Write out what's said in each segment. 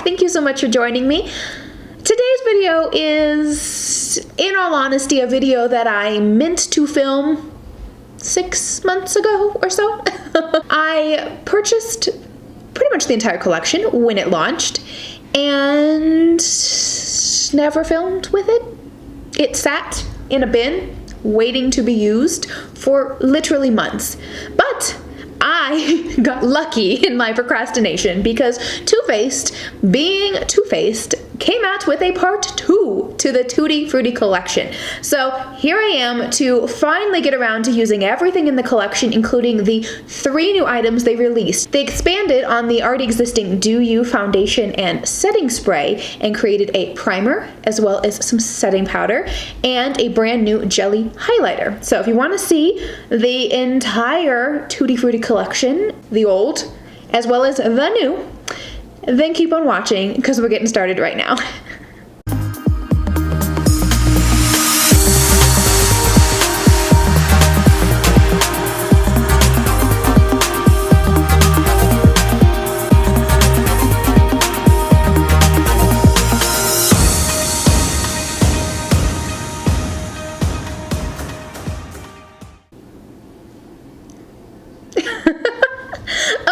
Thank you so much for joining me. Today's video is, in all honesty, a video that I meant to film 6 months ago or so. I purchased pretty much the entire collection when it launched and never filmed with it. It sat in a bin waiting to be used for literally months. But I got lucky in my procrastination because Too Faced, being Too Faced, came out with a part 2 to the Tutti Frutti collection. So here I am to finally get around to using everything in the collection, including the 3 new items they released. They expanded on the already existing Do You foundation and setting spray and created a primer as well as some setting powder and a brand new jelly highlighter. So if you want to see the entire Tutti Frutti collection, the old as well as the new, then keep on watching because we're getting started right now.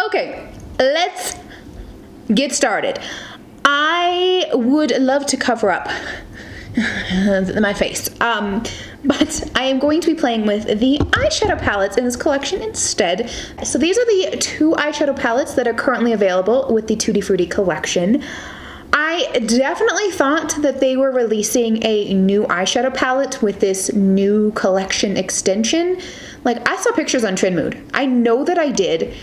Okay, let's get started. I would love to cover up my face, but I am going to be playing with the eyeshadow palettes in this collection instead. So these are the 2 eyeshadow palettes that are currently available with the Tutti Frutti collection. I definitely thought that they were releasing a new eyeshadow palette with this new collection extension. Like, I saw pictures on Trendmood. I know that I did.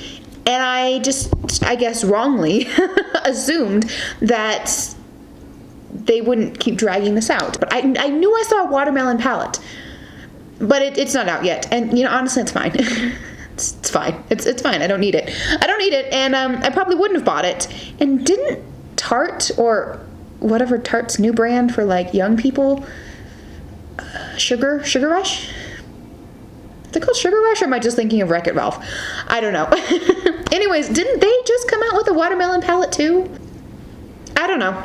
And I guess wrongly assumed that they wouldn't keep dragging this out. But I knew I saw a watermelon palette, but it's not out yet. And, you know, honestly, it's fine. It's fine. It's fine. I don't need it. I don't need it. And I probably wouldn't have bought it. And didn't Tarte, or whatever Tarte's new brand for like young people, Sugar Rush? Is it called Sugar Rush, or am I just thinking of Wreck-It Ralph? I don't know. Anyways, didn't they just come out with a watermelon palette too? I don't know.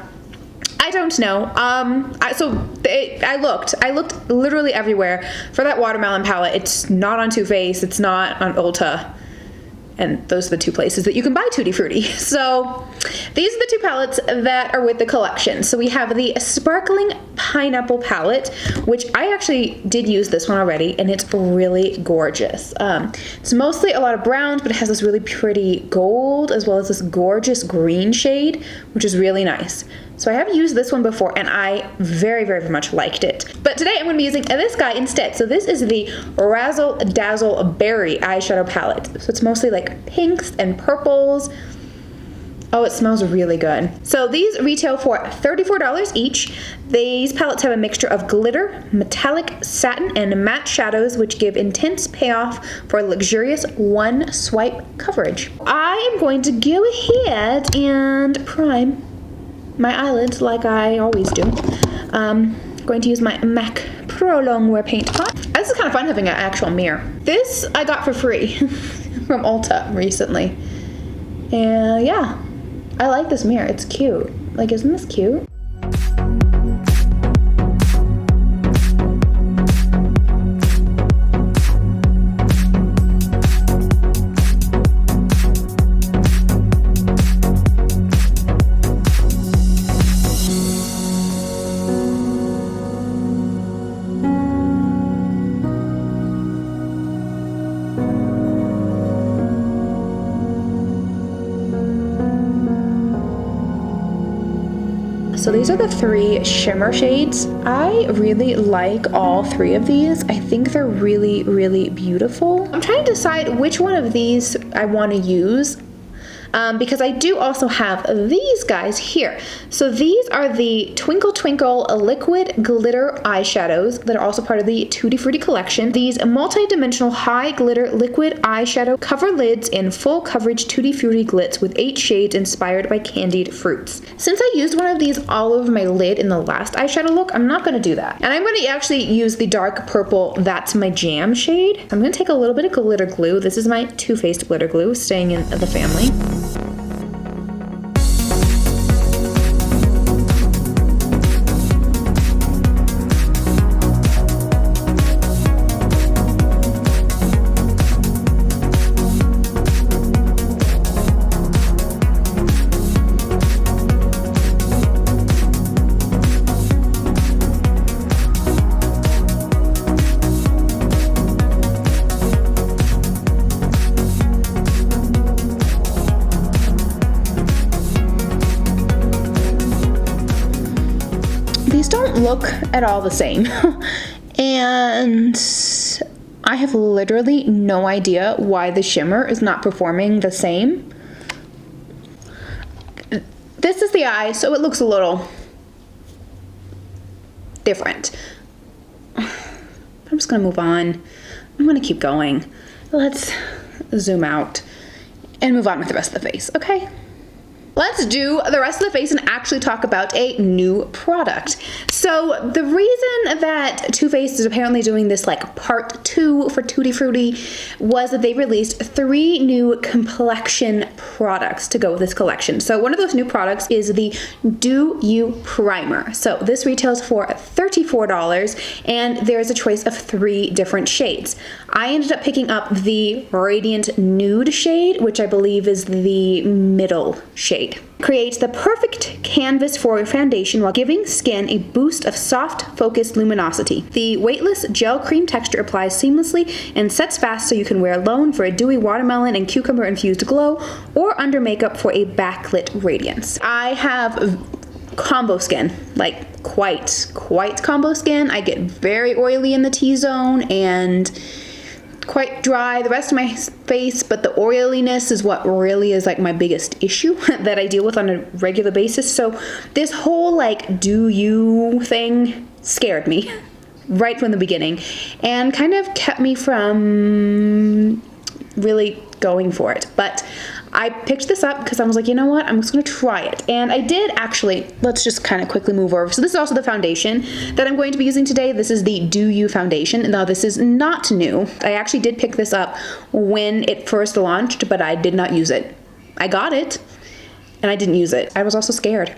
I don't know. I looked literally everywhere for that watermelon palette. It's not on Too Faced. It's not on Ulta. And those are the 2 places that you can buy Tutti Frutti. So these are the 2 palettes that are with the collection. So we have the Sparkling Pineapple palette, which I actually did use this one already, and it's really gorgeous. It's mostly a lot of browns, but it has this really pretty gold as well as this gorgeous green shade, which is really nice. So I have used this one before, and I very, very much liked it. But today I'm going to be using this guy instead. So this is the Razzle Dazzle Berry eyeshadow palette. So it's mostly like pinks and purples. Oh, it smells really good. So these retail for $34 each. These palettes have a mixture of glitter, metallic satin, and matte shadows, which give intense payoff for luxurious one-swipe coverage. I am going to go ahead and prime my eyelids like I always do. Going to use my MAC Pro Longwear paint pot. This is kind of fun having an actual mirror. This I got for free from Ulta recently. And yeah, I like this mirror. It's cute. Like, isn't this cute? So these are the 3 shimmer shades. I really like all 3 of these. I think they're really, really beautiful. I'm trying to decide which one of these I want to use. Because I do also have these guys here. So these are the Twinkle Twinkle liquid glitter eyeshadows that are also part of the Tutti Frutti collection. These multi-dimensional high glitter liquid eyeshadow cover lids in full coverage Tutti Frutti glitz with 8 shades inspired by candied fruits. Since I used one of these all over my lid in the last eyeshadow look, I'm not going to do that. And I'm going to actually use the dark purple That's My Jam shade. I'm going to take a little bit of glitter glue. This is my Too Faced glitter glue, staying in the family. look at all the same. And I have literally no idea why the shimmer is not performing the same. This is the eye, so it looks a little different. I'm just gonna move on. I'm gonna keep going. Let's zoom out and move on with the rest of the face, okay? Let's do the rest of the face and actually talk about a new product. So the reason that Too Faced is apparently doing this like part 2 for Tutti Frutti was that they released 3 new complexion products to go with this collection. So one of those new products is the Do You Primer. So this retails for $34 and there's a choice of 3 different shades. I ended up picking up the Radiant Nude shade, which I believe is the middle shade. Create the perfect canvas for your foundation while giving skin a boost of soft, focused luminosity. The weightless gel cream texture applies seamlessly and sets fast so you can wear alone for a dewy watermelon and cucumber infused glow or under makeup for a backlit radiance. I have combo skin, like quite combo skin. I get very oily in the T-zone and quite dry the rest of my face, but the oiliness is what really is like my biggest issue that I deal with on a regular basis. So this whole like do you thing scared me right from the beginning and kind of kept me from really going for it. But I picked this up because I was like, you know what, I'm just gonna try it. And I did actually, let's just kind of quickly move over. So this is also the foundation that I'm going to be using today. This is the Do You foundation. Now this is not new. I actually did pick this up when it first launched, but I did not use it. I got it and I didn't use it. I was also scared.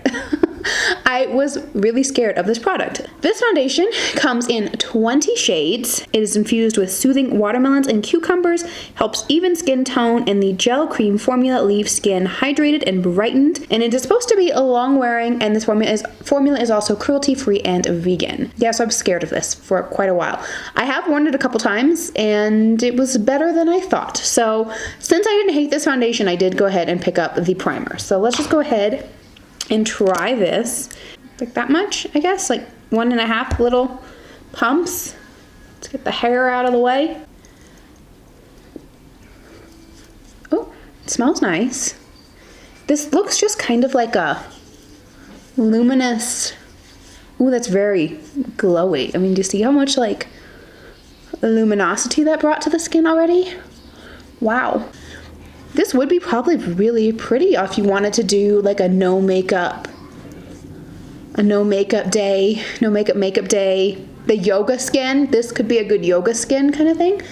I was really scared of this product. This foundation comes in 20 shades. It is infused with soothing watermelons and cucumbers, helps even skin tone, and the gel cream formula leaves skin hydrated and brightened. And it is supposed to be a long wearing, and this formula is also cruelty-free and vegan. Yeah, so I'm scared of this for quite a while. I have worn it a couple times, and it was better than I thought. So since I didn't hate this foundation, I did go ahead and pick up the primer. So let's just go ahead and try this. Like that much, I guess, like 1.5 little pumps. Let's get the hair out of the way. Oh, it smells nice. This looks just kind of like a luminous. Ooh, that's very glowy. I mean, do you see how much like luminosity that brought to the skin already? Wow. This would be probably really pretty if you wanted to do like a no makeup day, no makeup day, the yoga skin. This could be a good yoga skin kind of thing.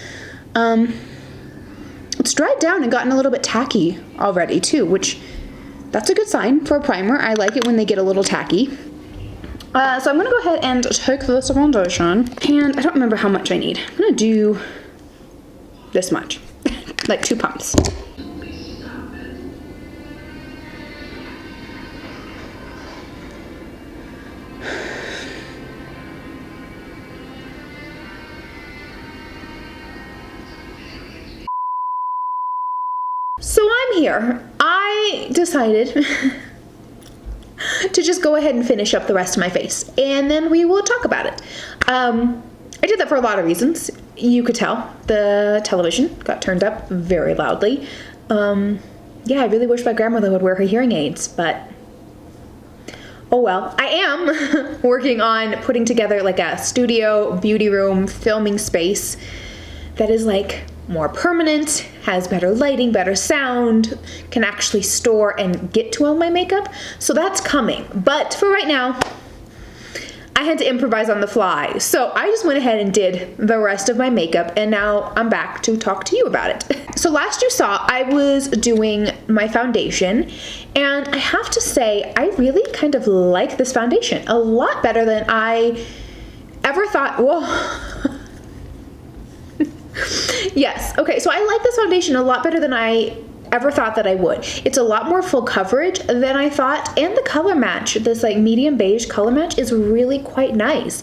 It's dried down and gotten a little bit tacky already too, which that's a good sign for a primer. I like it when they get a little tacky. So I'm gonna go ahead and take this foundation, and I don't remember how much I need. I'm gonna do this much, like 2 pumps. So I'm here. I decided to just go ahead and finish up the rest of my face, and then we will talk about it. I did that for a lot of reasons. You could tell the television got turned up very loudly. Yeah, I really wish my grandmother would wear her hearing aids, but oh well. I am working on putting together like a studio, beauty room, filming space that is like more permanent, has better lighting, better sound, can actually store and get to all my makeup. So that's coming. But for right now, I had to improvise on the fly. So I just went ahead and did the rest of my makeup, and now I'm back to talk to you about it. So last you saw, I was doing my foundation, and I have to say, I really kind of like this foundation a lot better than I ever thought. Whoa. Yes, okay, so I like this foundation a lot better than I ever thought that I would. It's a lot more full coverage than I thought, and the color match, this like medium beige color match, is really quite nice.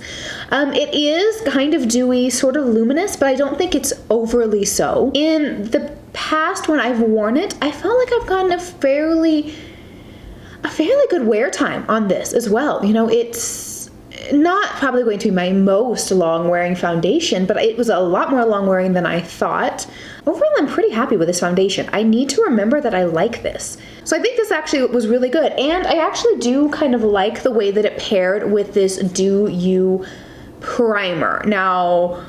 It is kind of dewy, sort of luminous, but I don't think it's overly so. In the past when I've worn it, I felt like I've gotten a fairly good wear time on this as well. You know, it's not probably going to be my most long wearing foundation, but it was a lot more long wearing than I thought. Overall, I'm pretty happy with this foundation. I need to remember that I like this. So I think this actually was really good. And I actually do kind of like the way that it paired with this Do You primer. Now,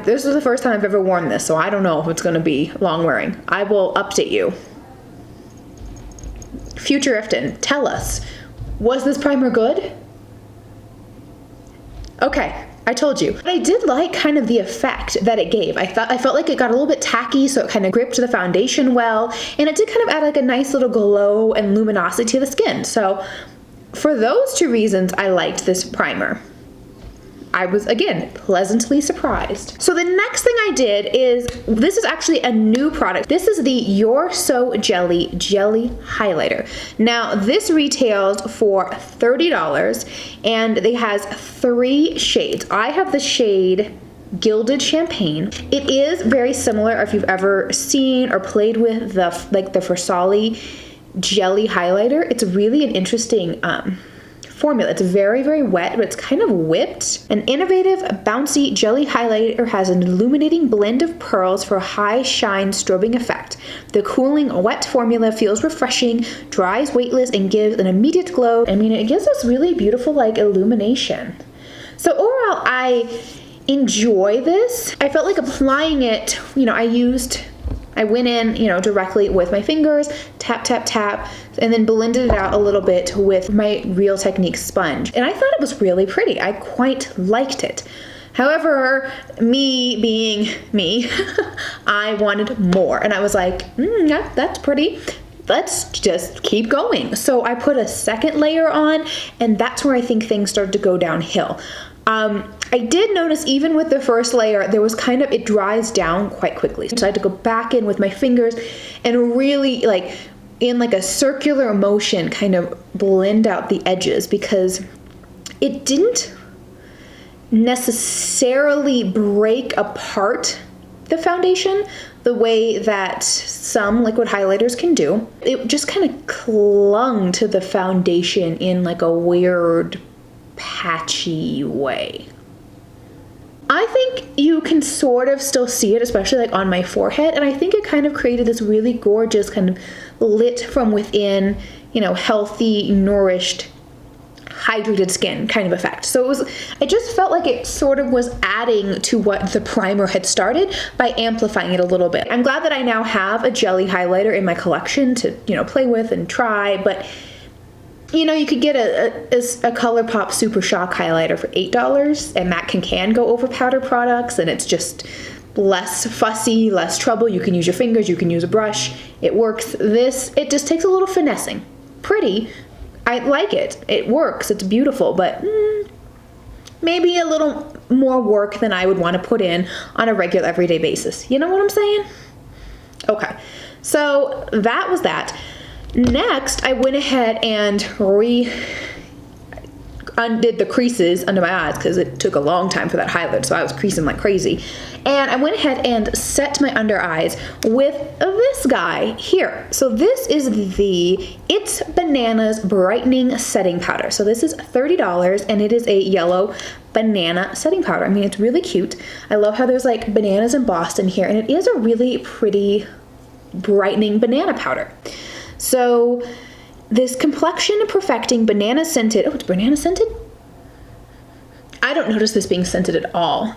this is the first time I've ever worn this, so I don't know if it's gonna be long wearing. I will update you. Future Iftin, tell us, was this primer good? Okay, I told you. But I did like kind of the effect that it gave. I felt like it got a little bit tacky, so it kind of gripped the foundation well, and it did kind of add like a nice little glow and luminosity to the skin. So for those two reasons, I liked this primer. I was, again, pleasantly surprised. So the next thing I did is, this is actually a new product. This is the You're So Jelly Highlighter. Now, this retails for $30, and it has 3 shades. I have the shade Gilded Champagne. It is very similar if you've ever seen or played with the Versali Jelly Highlighter. It's really an interesting formula. It's very, very wet, but it's kind of whipped. An innovative, bouncy jelly highlighter has an illuminating blend of pearls for a high shine strobing effect. The cooling, wet formula feels refreshing, dries weightless, and gives an immediate glow. I mean, it gives us really beautiful, like, illumination. So overall, I enjoy this. I felt like applying it, you know, I went in, you know, directly with my fingers, tap, tap, tap, and then blended it out a little bit with my Real Technique sponge. And I thought it was really pretty. I quite liked it. However, me being me, I wanted more. And I was like, yeah, that's pretty. Let's just keep going. So I put a second layer on, and that's where I think things started to go downhill. I did notice even with the first layer, there was kind of, it dries down quite quickly. So I had to go back in with my fingers and really, like, in like a circular motion, kind of blend out the edges, because it didn't necessarily break apart the foundation the way that some liquid highlighters can do. It just kind of clung to the foundation in like a weird patchy way. I think you can sort of still see it, especially like on my forehead, and I think it kind of created this really gorgeous kind of lit from within, you know, healthy, nourished, hydrated skin kind of effect. So I just felt like it sort of was adding to what the primer had started by amplifying it a little bit. I'm glad that I now have a jelly highlighter in my collection to, you know, play with and try, but you know, you could get a ColourPop Super Shock highlighter for $8, and that can go over powder products, and it's just less fussy, less trouble. You can use your fingers, you can use a brush. It works. This, it just takes a little finessing. Pretty. I like it. It works. It's beautiful, but maybe a little more work than I would want to put in on a regular everyday basis. You know what I'm saying? Okay. So that was that. Next, I went ahead and undid the creases under my eyes because it took a long time for that highlight, so I was creasing like crazy. And I went ahead and set my under eyes with this guy here. So this is the It's Bananas Brightening Setting Powder. So this is $30, and it is a yellow banana setting powder. I mean, it's really cute. I love how there's like bananas embossed in here, and it is a really pretty brightening banana powder. So this complexion perfecting banana scented, oh, it's banana scented? I don't notice this being scented at all.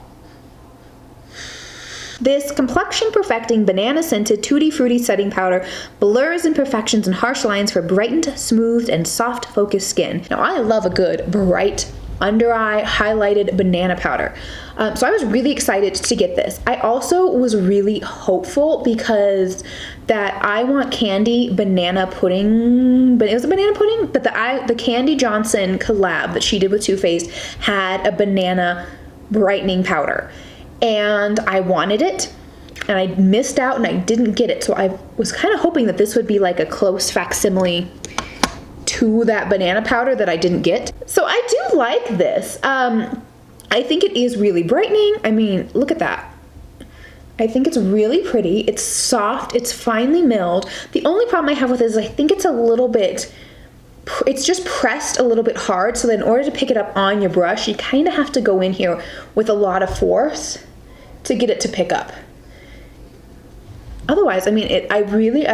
This complexion perfecting banana scented Tutti Frutti setting powder blurs imperfections and harsh lines for brightened, smoothed, and soft focused skin. Now I love a good bright under eye highlighted banana powder. So I was really excited to get this. I also was really hopeful because that I Want Candy banana pudding, but it was a banana pudding, but the Candy Johnson collab that she did with Too Faced had a banana brightening powder, and I wanted it, and I missed out and I didn't get it. So I was kind of hoping that this would be like a close facsimile to that banana powder that I didn't get. So I do like this. I think it is really brightening. I mean, look at that. I think it's really pretty. It's soft. It's finely milled. The only problem I have with it is I think it's a little bit it's just pressed a little bit hard, so that in order to pick it up on your brush, you kind of have to go in here with a lot of force to get it to pick up. Otherwise, I mean, I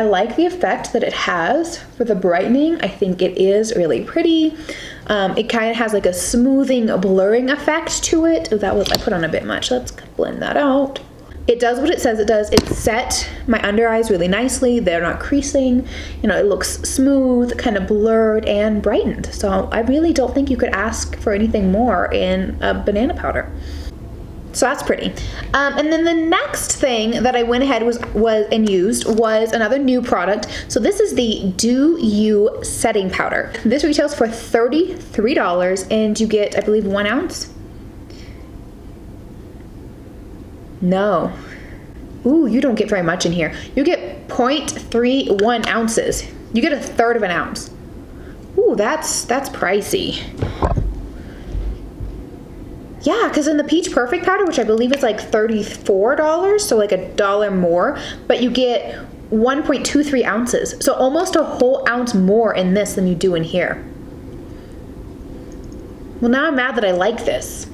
like the effect that it has for the brightening. I think it is really pretty. It kind of has like a smoothing, blurring effect to it. I put on a bit much. Let's blend that out. It does what it says it does. It set my under eyes really nicely. They're not creasing. You know, it looks smooth, kind of blurred, and brightened. So I really don't think you could ask for anything more in a banana powder. So that's pretty. And then the next thing that I went ahead and used was another new product. So this is the Do You setting powder. This retails for $33 and you get, I believe, 1 ounce. No. Ooh, you don't get very much in here. You get 0.31 ounces. You get 1/3 of an ounce. Ooh, that's pricey. Yeah, because in the Peach Perfect powder, which I believe is like $34, so like $1 more, but you get 1.23 ounces. So almost a whole ounce more in this than you do in here. Well, now I'm mad that I like this.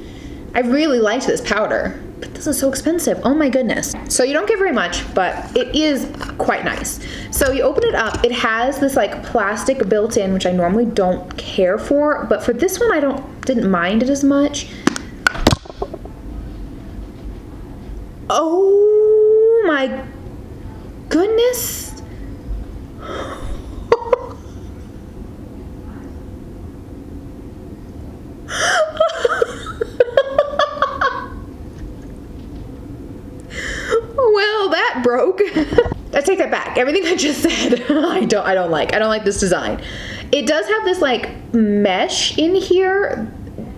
I really liked this powder, but this is so expensive. Oh my goodness. So you don't get very much, but it is quite nice. So you open it up, it has this like plastic built in, which I normally don't care for, but for this one I didn't mind it as much. Oh my goodness. Well, that broke. I take that back. Everything I just said, I don't like this design. It does have this like mesh in here,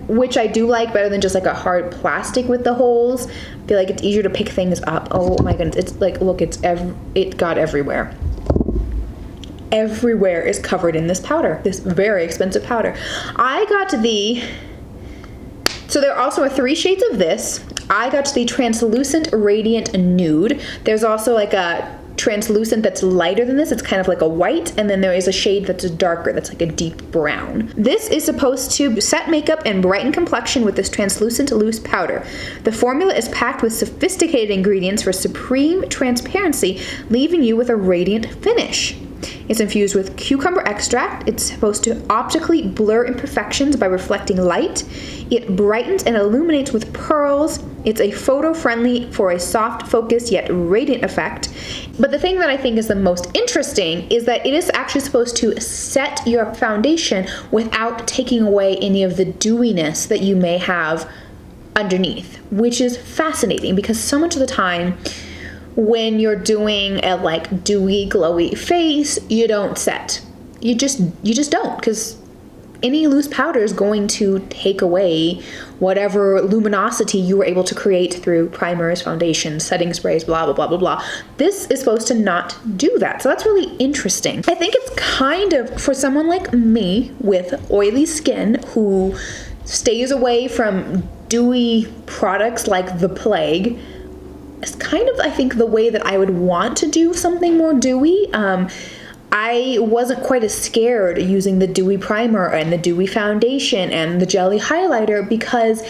which I do like better than just like a hard plastic with the holes. I feel like it's easier to pick things up. Oh my goodness, it's like, look, it got everywhere. Everywhere is covered in this powder, this very expensive powder. I got so there also are 3 shades of this. I got the Translucent Radiant Nude. There's also like a translucent that's lighter than this. It's kind of like a white, and then there is a shade that's darker, that's like a deep brown. This is supposed to set makeup and brighten complexion with this translucent loose powder. The formula is packed with sophisticated ingredients for supreme transparency, leaving you with a radiant finish. It's infused with cucumber extract. It's supposed to optically blur imperfections by reflecting light. It brightens and illuminates with pearls. It's a photo-friendly for a soft, focused, yet radiant effect. But the thing that I think is the most interesting is that it is actually supposed to set your foundation without taking away any of the dewiness that you may have underneath, which is fascinating because so much of the time, when you're doing a like dewy, glowy face, you don't set. You just don't, because any loose powder is going to take away whatever luminosity you were able to create through primers, foundations, setting sprays, blah, blah, blah, blah, blah. This is supposed to not do that. So that's really interesting. I think it's kind of, for someone like me with oily skin who stays away from dewy products like the plague, it's kind of, I think, the way that I would want to do something more dewy. I wasn't quite as scared using the dewy primer and the dewy foundation and the jelly highlighter because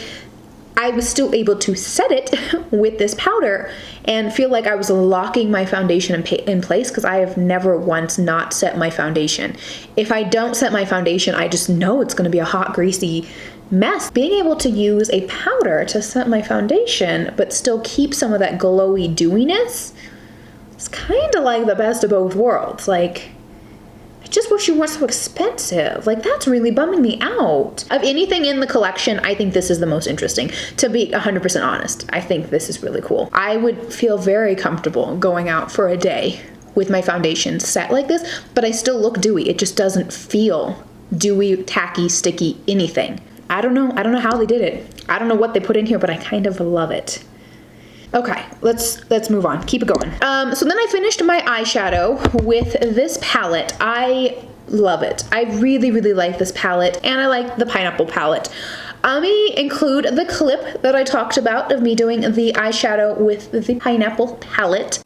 I was still able to set it with this powder and feel like I was locking my foundation in place, because I have never once not set my foundation. If I don't set my foundation, I just know it's going to be a hot, greasy mess. Being able to use a powder to set my foundation but still keep some of that glowy dewiness, it's kind of like the best of both worlds. Like, I just wish you weren't so expensive. Like, that's really bumming me out. Of anything in the collection, I think this is the most interesting. To be 100% honest, I think this is really cool. I would feel very comfortable going out for a day with my foundation set like this, but I still look dewy. It just doesn't feel dewy, tacky, sticky, anything. I don't know how they did it. I don't know what they put in here, but I kind of love it. Okay, let's move on. Keep it going. So then I finished my eyeshadow with this palette. I love it. I really, really like this palette, and I like the pineapple palette. Let me include the clip that I talked about of me doing the eyeshadow with the pineapple palette.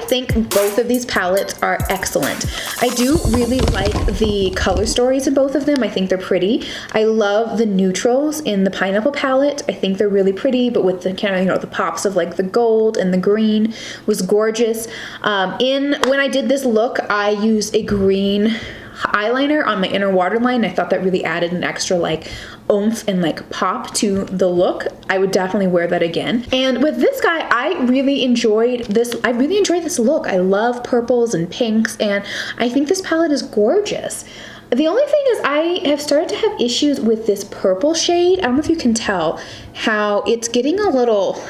think both of these palettes are excellent. I do really like the color stories in both of them. I think they're pretty. I love the neutrals in the pineapple palette. I think they're really pretty, but with the kind of, you know, the pops of like the gold and the green was gorgeous. When I did this look, I used a green eyeliner on my inner waterline. I thought that really added an extra like oomph and like pop to the look. I would definitely wear that again. And with this guy, I really enjoyed this look. I love purples and pinks, and I think this palette is gorgeous. The only thing is I have started to have issues with this purple shade. I don't know if you can tell how it's getting a little,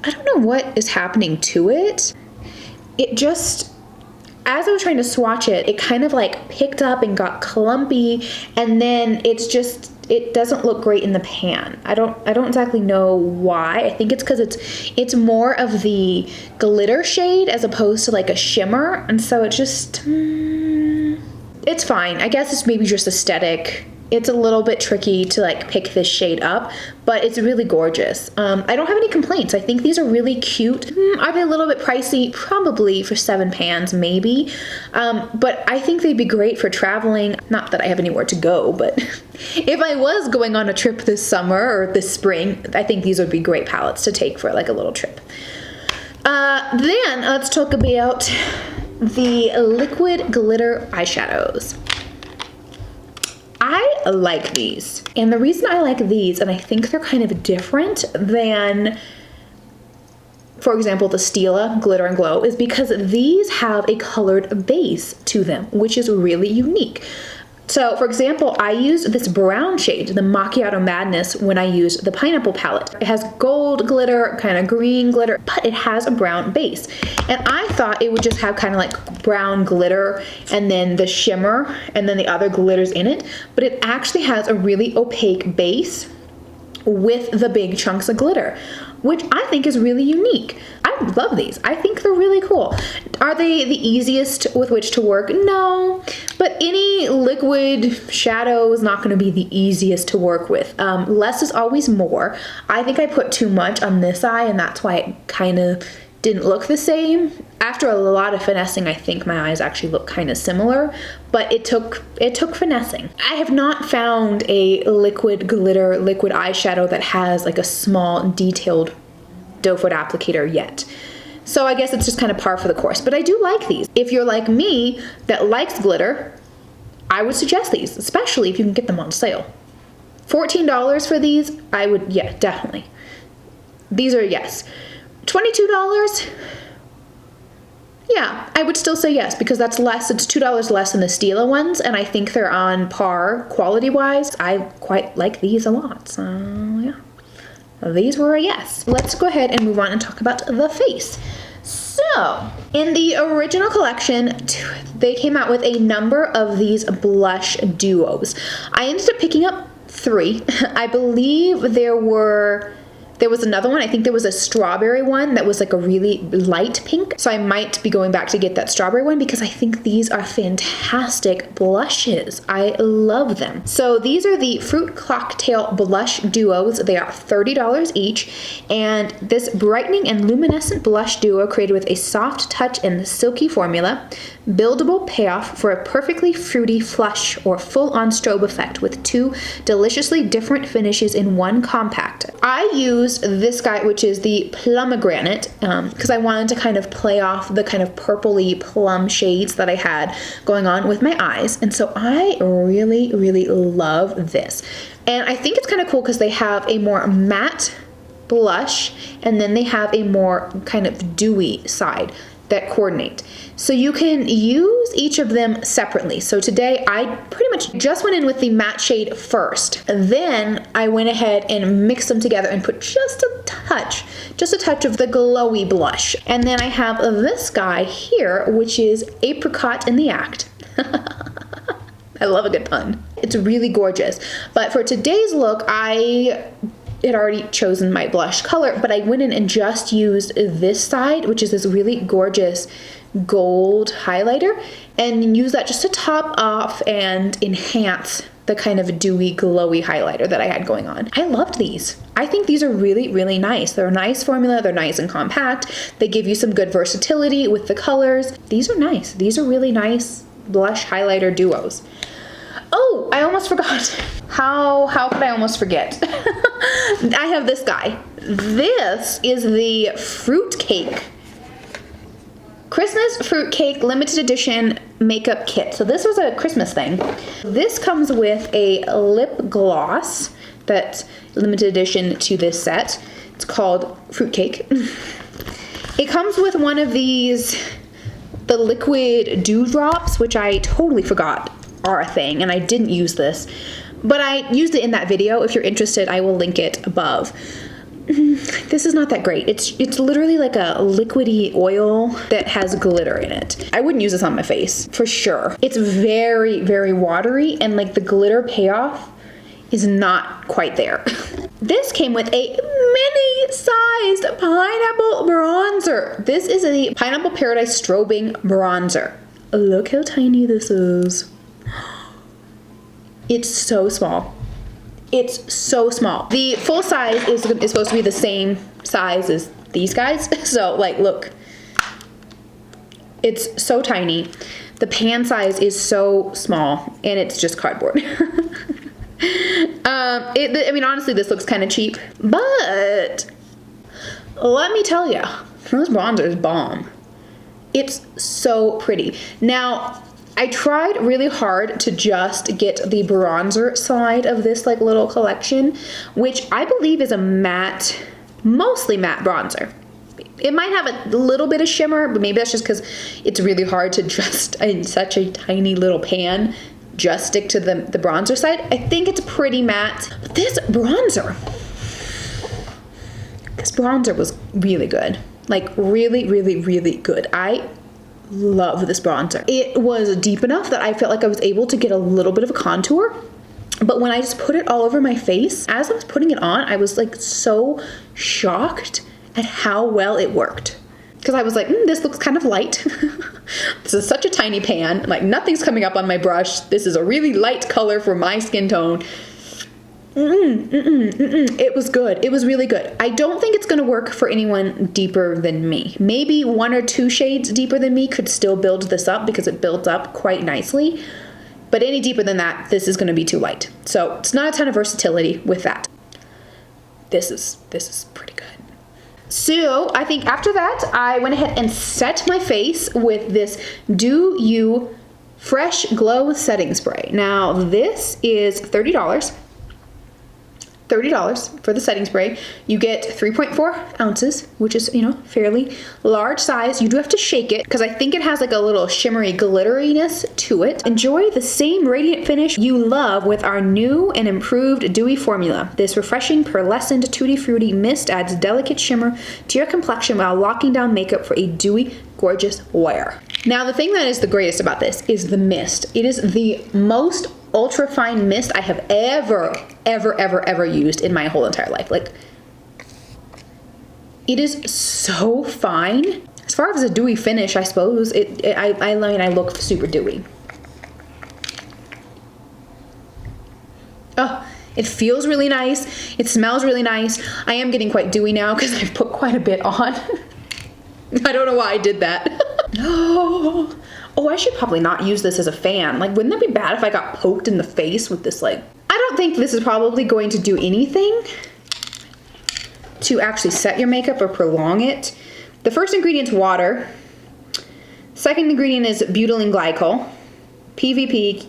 I don't know what is happening to it. It just, as I was trying to swatch it, it kind of like picked up and got clumpy, and then it doesn't look great in the pan. I don't exactly know why. I think it's because it's more of the glitter shade as opposed to like a shimmer, and so it just, it's fine. I guess it's maybe just aesthetic. It's a little bit tricky to like pick this shade up, but it's really gorgeous. I don't have any complaints. I think these are really cute. Are they a little bit pricey? Probably for 7 pans, maybe. But I think they'd be great for traveling. Not that I have anywhere to go, but if I was going on a trip this summer or this spring, I think these would be great palettes to take for like a little trip. Then let's talk about the liquid glitter eyeshadows. I like these, and the reason I like these, and I think they're kind of different than, for example, the Stila Glitter and Glow, is because these have a colored base to them, which is really unique. So, for example, I used this brown shade, the Macchiato Madness, when I used the pineapple palette. It has gold glitter, kind of green glitter, but it has a brown base. And I thought it would just have kind of like brown glitter and then the shimmer and then the other glitters in it, but it actually has a really opaque base with the big chunks of glitter, which I think is really unique. I love these. I think they're really cool. Are they the easiest with which to work? No, but any liquid shadow is not going to be the easiest to work with. Less is always more. I think I put too much on this eye, and that's why it kind of didn't look the same. After a lot of finessing, I think my eyes actually look kind of similar, but it took finessing. I have not found a liquid glitter, liquid eyeshadow that has like a small detailed doe foot applicator yet. So I guess it's just kind of par for the course, but I do like these. If you're like me that likes glitter, I would suggest these, especially if you can get them on sale. $14 for these, I would, yeah, definitely. These are yes. $22? Yeah, I would still say yes, because that's less, it's $2 less than the Stila ones, and I think they're on par quality-wise. I quite like these a lot, so yeah. These were a yes. Let's go ahead and move on and talk about the face. So, in the original collection, they came out with a number of these blush duos. I ended up picking up 3. I believe there was another one. I think there was a strawberry one that was like a really light pink. So I might be going back to get that strawberry one because I think these are fantastic blushes. I love them. So these are the Fruit Cocktail Blush Duos. They are $30 each. And this brightening and luminescent blush duo created with a soft touch and silky formula. Buildable payoff for a perfectly fruity flush or full-on strobe effect with 2 deliciously different finishes in one compact. I used this guy, which is the Plumagranate, because I wanted to kind of play off the kind of purpley plum shades that I had going on with my eyes, and so I really, really love this. And I think it's kind of cool because they have a more matte blush, and then they have a more kind of dewy side that coordinate. So you can use each of them separately. So today I pretty much just went in with the matte shade first. Then I went ahead and mixed them together and put just a touch of the glowy blush. And then I have this guy here, which is Apricot in the Act. I love a good pun. It's really gorgeous. But for today's look, I had already chosen my blush color, but I went in and just used this side, which is this really gorgeous gold highlighter and use that just to top off and enhance the kind of dewy, glowy highlighter that I had going on. I loved these. I think these are really, really nice. They're a nice formula. They're nice and compact. They give you some good versatility with the colors. These are nice. These are really nice blush highlighter duos. Oh, I almost forgot. How could I almost forget? I have this guy. This is the Fruitcake Christmas Fruitcake limited edition makeup kit. So this was a Christmas thing. This comes with a lip gloss that's limited edition to this set. It's called Fruitcake. It comes with one of these, the liquid dewdrops, which I totally forgot are a thing, and I didn't use this, but I used it in that video. If you're interested, I will link it above. This is not that great. It's literally like a liquidy oil that has glitter in it. I wouldn't use this on my face for sure. It's very, very watery, and like the glitter payoff is not quite there. This came with a mini-sized pineapple bronzer. This is a Pineapple Paradise Strobing bronzer. Look how tiny this is. It's so small. It's so small. The full size is supposed to be the same size as these guys. So like, look, it's so tiny. The pan size is so small, and it's just cardboard. I mean, honestly, this looks kind of cheap, but let me tell you, this bronzer is bomb. It's so pretty. Now, I tried really hard to just get the bronzer side of this like little collection, which I believe is a matte, mostly matte bronzer. It might have a little bit of shimmer, but maybe that's just because it's really hard to just, in such a tiny little pan, just stick to the bronzer side. I think it's pretty matte. But this bronzer was really good. Like really, really, really good. I love this bronzer. It was deep enough that I felt like I was able to get a little bit of a contour, but when I just put it all over my face, as I was putting it on, I was like so shocked at how well it worked. Because I was like, this looks kind of light. This is such a tiny pan, like nothing's coming up on my brush. This is a really light color for my skin tone. It was good. It was really good. I don't think it's gonna work for anyone deeper than me. Maybe 1 or 2 shades deeper than me could still build this up because it builds up quite nicely. But any deeper than that, this is gonna be too light. So it's not a ton of versatility with that. This is pretty good. So I think after that, I went ahead and set my face with this Do You Fresh Glow Setting Spray. Now this is $30. $30 for the setting spray. You get 3.4 ounces, which is, you know, fairly large size. You do have to shake it because I think it has like a little shimmery glitteriness to it. Enjoy the same radiant finish you love with our new and improved dewy formula. This refreshing pearlescent Tutti Frutti mist adds delicate shimmer to your complexion while locking down makeup for a dewy, gorgeous wear. Now the thing that is the greatest about this is the mist. It is the most ultra fine mist I have ever used in my whole entire life. Like, it is so fine. As far as a dewy finish, I suppose, I mean, I look super dewy. Oh, it feels really nice. It smells really nice. I am getting quite dewy now because I've put quite a bit on. I don't know why I did that. No. Oh, I should probably not use this as a fan. Like, wouldn't that be bad if I got poked in the face with this, like... I don't think this is probably going to do anything to actually set your makeup or prolong it. The first ingredient's water. Second ingredient is butylene glycol. PVP,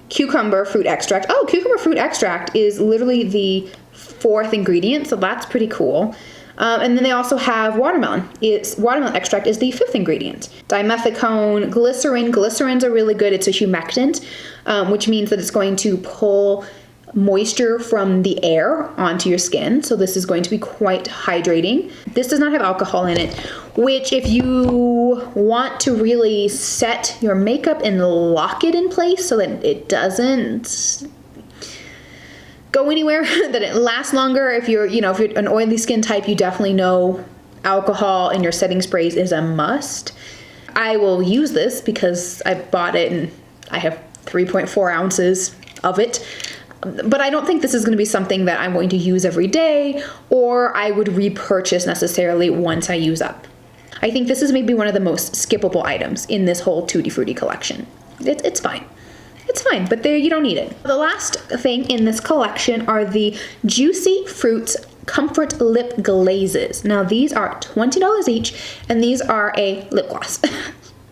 cucumber fruit extract. Oh, cucumber fruit extract is literally the 4th ingredient, so that's pretty cool. And then they also have watermelon. Watermelon extract is the 5th ingredient. Dimethicone, glycerin. Glycerins are really good. It's a humectant, which means that it's going to pull moisture from the air onto your skin. So this is going to be quite hydrating. This does not have alcohol in it, which if you want to really set your makeup and lock it in place so that it doesn't go anywhere, that it lasts longer. If you're an oily skin type, you definitely know alcohol in your setting sprays is a must. I will use this because I bought it and I have 3.4 ounces of it. But I don't think this is going to be something that I'm going to use every day or I would repurchase necessarily once I use up. I think this is maybe one of the most skippable items in this whole Tutti Frutti collection. It's fine. It's fine, but there, you don't need it. The last thing in this collection are the Juicy Fruits Comfort Lip Glazes. Now these are $20 each, and these are a lip gloss.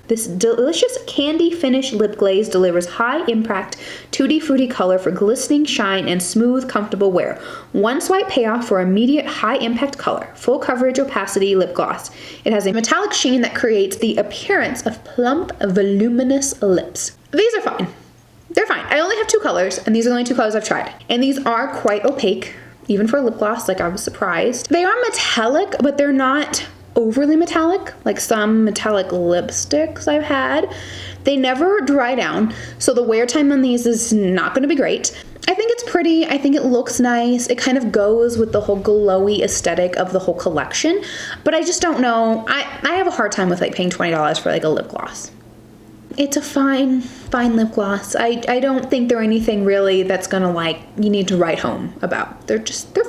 This delicious candy finish lip glaze delivers high impact Tutti Frutti color for glistening shine and smooth, comfortable wear. One swipe payoff for immediate high impact color. Full coverage opacity lip gloss. It has a metallic sheen that creates the appearance of plump, voluminous lips. These are fine. They're fine. I only have 2 colors, and these are the only 2 colors I've tried. And these are quite opaque, even for a lip gloss, like I was surprised. They are metallic, but they're not overly metallic, like some metallic lipsticks I've had. They never dry down, so the wear time on these is not going to be great. I think it's pretty. I think it looks nice. It kind of goes with the whole glowy aesthetic of the whole collection, but I just don't know. I have a hard time with like paying $20 for like a lip gloss. It's a fine lip gloss. I don't think they're anything really that's gonna like you need to write home about. They're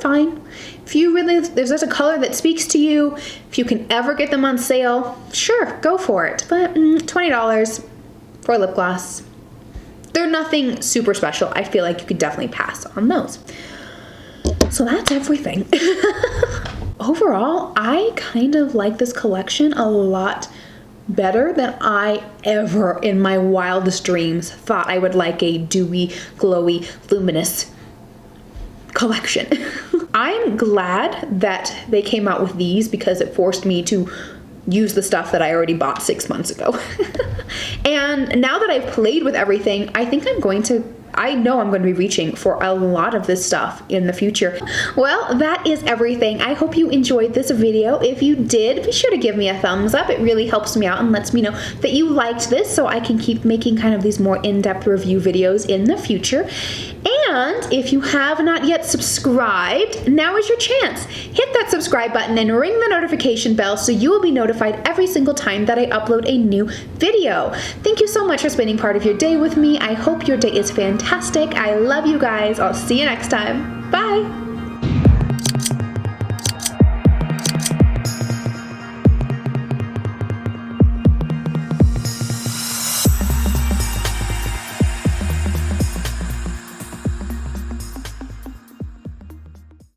fine. If you really, if there's a color that speaks to you, if you can ever get them on sale, sure, go for it. But $20 for a lip gloss, they're nothing super special. I feel like you could definitely pass on those. So that's everything. Overall, I kind of like this collection a lot better than I ever in my wildest dreams thought I would like a dewy, glowy, luminous collection. I'm glad that they came out with these because it forced me to use the stuff that I already bought 6 months ago. And now that I've played with everything, I know I'm going to be reaching for a lot of this stuff in the future. Well, that is everything. I hope you enjoyed this video. If you did, be sure to give me a thumbs up. It really helps me out and lets me know that you liked this so I can keep making kind of these more in-depth review videos in the future. And if you have not yet subscribed, now is your chance. Hit that subscribe button and ring the notification bell so you will be notified every single time that I upload a new video. Thank you so much for spending part of your day with me. I hope your day is fantastic. I love you guys. I'll see you next time. Bye.